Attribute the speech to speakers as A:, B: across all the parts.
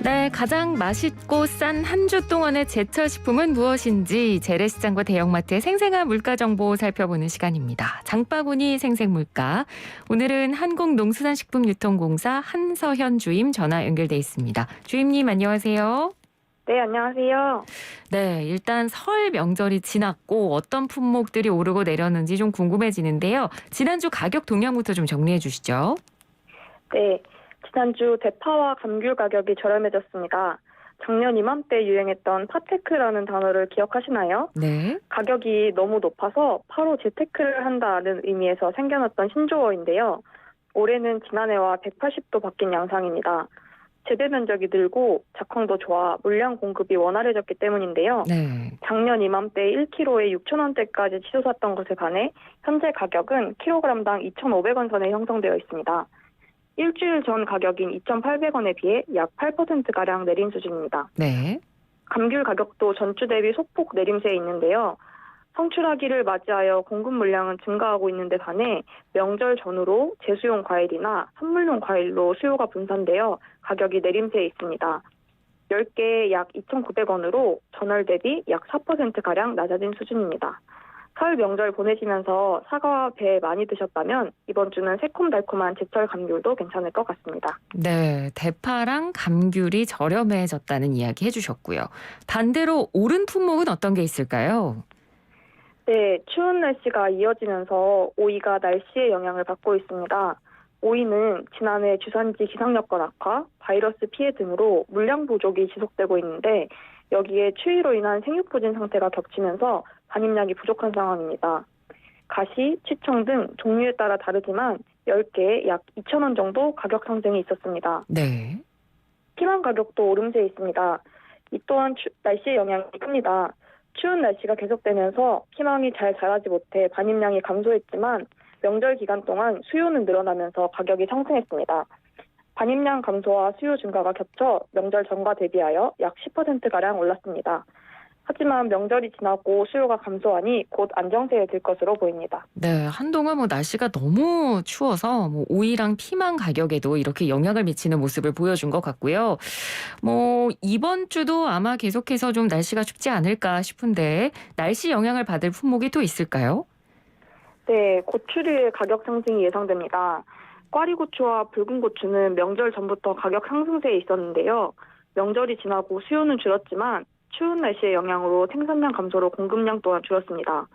A: 네, 가장 맛있고 싼 한 주 동안의 제철 식품은 무엇인지 재래시장과 대형마트의 생생한 물가 정보 살펴보는 시간입니다. 장바구니 생생물가. 오늘은 한국농수산식품유통공사 한서현 주임 전화 연결돼 있습니다. 주임님 안녕하세요.
B: 네, 안녕하세요.
A: 네, 일단 설 명절이 지났고 어떤 품목들이 오르고 내렸는지 좀 궁금해지는데요. 지난주 가격 동향부터 좀 정리해 주시죠.
B: 네, 지난주 대파와 감귤 가격이 저렴해졌습니다. 작년 이맘때 유행했던 팟테크라는 단어를 기억하시나요?
A: 네.
B: 가격이 너무 높아서 바로 재테크를 한다는 의미에서 생겨났던 신조어인데요. 올해는 지난해와 180도 바뀐 양상입니다. 재배 면적이 늘고 작황도 좋아 물량 공급이 원활해졌기 때문인데요.
A: 네.
B: 작년 이맘때 1kg에 6,000원대까지 치솟았던 것에 반해 현재 가격은 킬로그램당 2,500원 선에 형성되어 있습니다. 일주일 전 가격인 2,800원에 비해 약 8%가량 내린 수준입니다.
A: 네.
B: 감귤 가격도 전주 대비 소폭 내림세에 있는데요. 성출하기를 맞이하여 공급 물량은 증가하고 있는데 반해 명절 전후로 제수용 과일이나 선물용 과일로 수요가 분산되어 가격이 내림세에 있습니다. 10개에 약 2,900원으로 전월 대비 약 4%가량 낮아진 수준입니다. 설 명절 보내시면서 사과와 배 많이 드셨다면 이번 주는 새콤달콤한 제철 감귤도 괜찮을 것 같습니다.
A: 네, 대파랑 감귤이 저렴해졌다는 이야기 해주셨고요. 반대로 오른 품목은 어떤 게 있을까요?
B: 네, 추운 날씨가 이어지면서 오이가 날씨의 영향을 받고 있습니다. 오이는 지난해 주산지 기상 여건 악화, 바이러스 피해 등으로 물량 부족이 지속되고 있는데 여기에 추위로 인한 생육 부진 상태가 겹치면서 반입량이 부족한 상황입니다. 가시, 치청 등 종류에 따라 다르지만 10개에 약 2,000원 정도 가격 상승이 있었습니다.
A: 네.
B: 피망 가격도 오름세에 있습니다. 이 또한 날씨의 영향이 큽니다. 추운 날씨가 계속되면서 피망이 잘 자라지 못해 반입량이 감소했지만 명절 기간 동안 수요는 늘어나면서 가격이 상승했습니다. 반입량 감소와 수요 증가가 겹쳐 명절 전과 대비하여 약 10%가량 올랐습니다. 하지만 명절이 지나고 수요가 감소하니 곧 안정세에 들 것으로 보입니다.
A: 네, 한동안 날씨가 너무 추워서 오이랑 피망 가격에도 이렇게 영향을 미치는 모습을 보여준 것 같고요. 이번 주도 아마 계속해서 좀 날씨가 춥지 않을까 싶은데 날씨 영향을 받을 품목이 또 있을까요?
B: 네, 고추류의 가격 상승이 예상됩니다. 꽈리고추와 붉은 고추는 명절 전부터 가격 상승세에 있었는데요. 명절이 지나고 수요는 줄었지만 추운 날씨의 영향으로 생산량 감소로 공급량 또한 줄었습니다.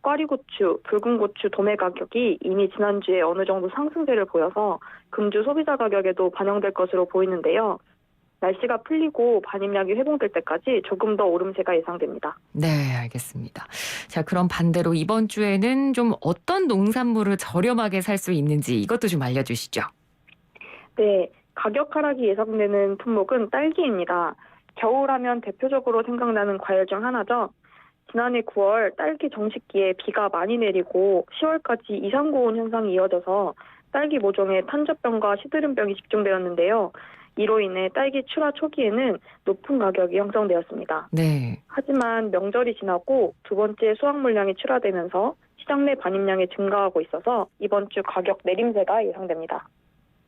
B: 꽈리고추, 붉은 고추 도매 가격이 이미 지난주에 어느 정도 상승세를 보여서 금주 소비자 가격에도 반영될 것으로 보이는데요. 날씨가 풀리고 반입량이 회복될 때까지 조금 더 오름세가 예상됩니다.
A: 네, 알겠습니다. 자, 그럼 반대로 이번 주에는 좀 어떤 농산물을 저렴하게 살 수 있는지 이것도 좀 알려주시죠.
B: 네, 가격 하락이 예상되는 품목은 딸기입니다. 겨울하면 대표적으로 생각나는 과일 중 하나죠. 지난해 9월 딸기 정식기에 비가 많이 내리고 10월까지 이상고온 현상이 이어져서 딸기 모종에 탄저병과 시드름병이 집중되었는데요. 이로 인해 딸기 출하 초기에는 높은 가격이 형성되었습니다.
A: 네.
B: 하지만 명절이 지나고 두 번째 수확 물량이 출하되면서 시장 내 반입량이 증가하고 있어서 이번 주 가격 내림세가 예상됩니다.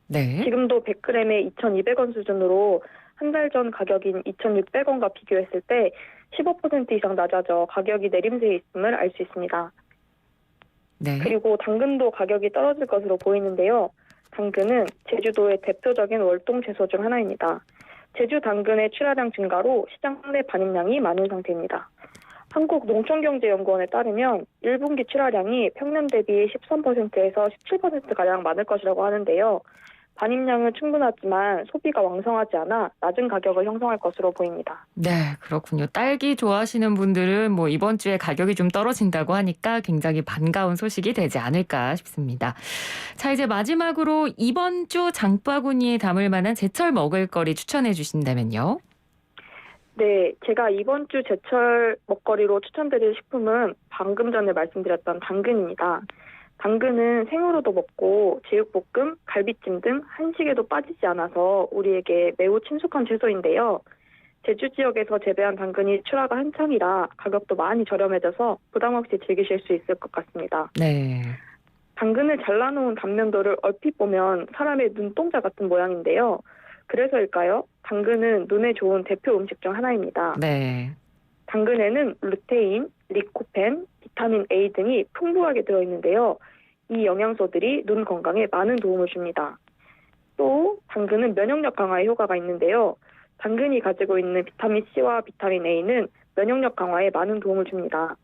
A: 네.
B: 지금도 100g에 2,200원 수준으로 한 달 전 가격인 2,600원과 비교했을 때 15% 이상 낮아져 가격이 내림세에 있음을 알 수 있습니다.
A: 네.
B: 그리고 당근도 가격이 떨어질 것으로 보이는데요. 당근은 제주도의 대표적인 월동 채소 중 하나입니다. 제주 당근의 출하량 증가로 시장 내 반입량이 많은 상태입니다. 한국농촌경제연구원에 따르면 1분기 출하량이 평년 대비 13%에서 17%가량 많을 것이라고 하는데요. 반입량은 충분하지만 소비가 왕성하지 않아 낮은 가격을 형성할 것으로 보입니다.
A: 네, 그렇군요. 딸기 좋아하시는 분들은 이번 주에 가격이 좀 떨어진다고 하니까 굉장히 반가운 소식이 되지 않을까 싶습니다. 자, 이제 마지막으로 이번 주 장바구니에 담을 만한 제철 먹을거리 추천해 주신다면요?
B: 네, 제가 이번 주 제철 먹거리로 추천드릴 식품은 방금 전에 말씀드렸던 당근입니다. 당근은 생으로도 먹고 제육볶음, 갈비찜 등 한식에도 빠지지 않아서 우리에게 매우 친숙한 채소인데요. 제주 지역에서 재배한 당근이 출하가 한창이라 가격도 많이 저렴해져서 부담 없이 즐기실 수 있을 것 같습니다.
A: 네.
B: 당근을 잘라놓은 단면도를 얼핏 보면 사람의 눈동자 같은 모양인데요. 그래서일까요? 당근은 눈에 좋은 대표 음식 중 하나입니다.
A: 네.
B: 당근에는 루테인, 리코펜, 비타민 A 등이 풍부하게 들어있는데요. 이 영양소들이 눈 건강에 많은 도움을 줍니다. 또 당근은 면역력 강화에 효과가 있는데요. 당근이 가지고 있는 비타민 C와 비타민 A는 면역력 강화에 많은 도움을 줍니다.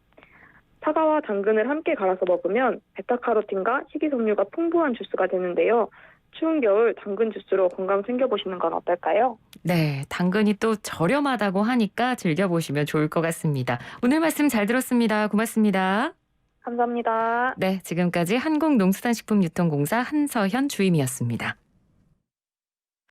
B: 사과와 당근을 함께 갈아서 먹으면 베타카로틴과 식이섬유가 풍부한 주스가 되는데요. 추운 겨울 당근 주스로 건강 챙겨보시는 건 어떨까요?
A: 네, 당근이 또 저렴하다고 하니까 즐겨보시면 좋을 것 같습니다. 오늘 말씀 잘 들었습니다. 고맙습니다.
B: 감사합니다.
A: 네, 지금까지 한국농수산식품유통공사 한서현 주임이었습니다.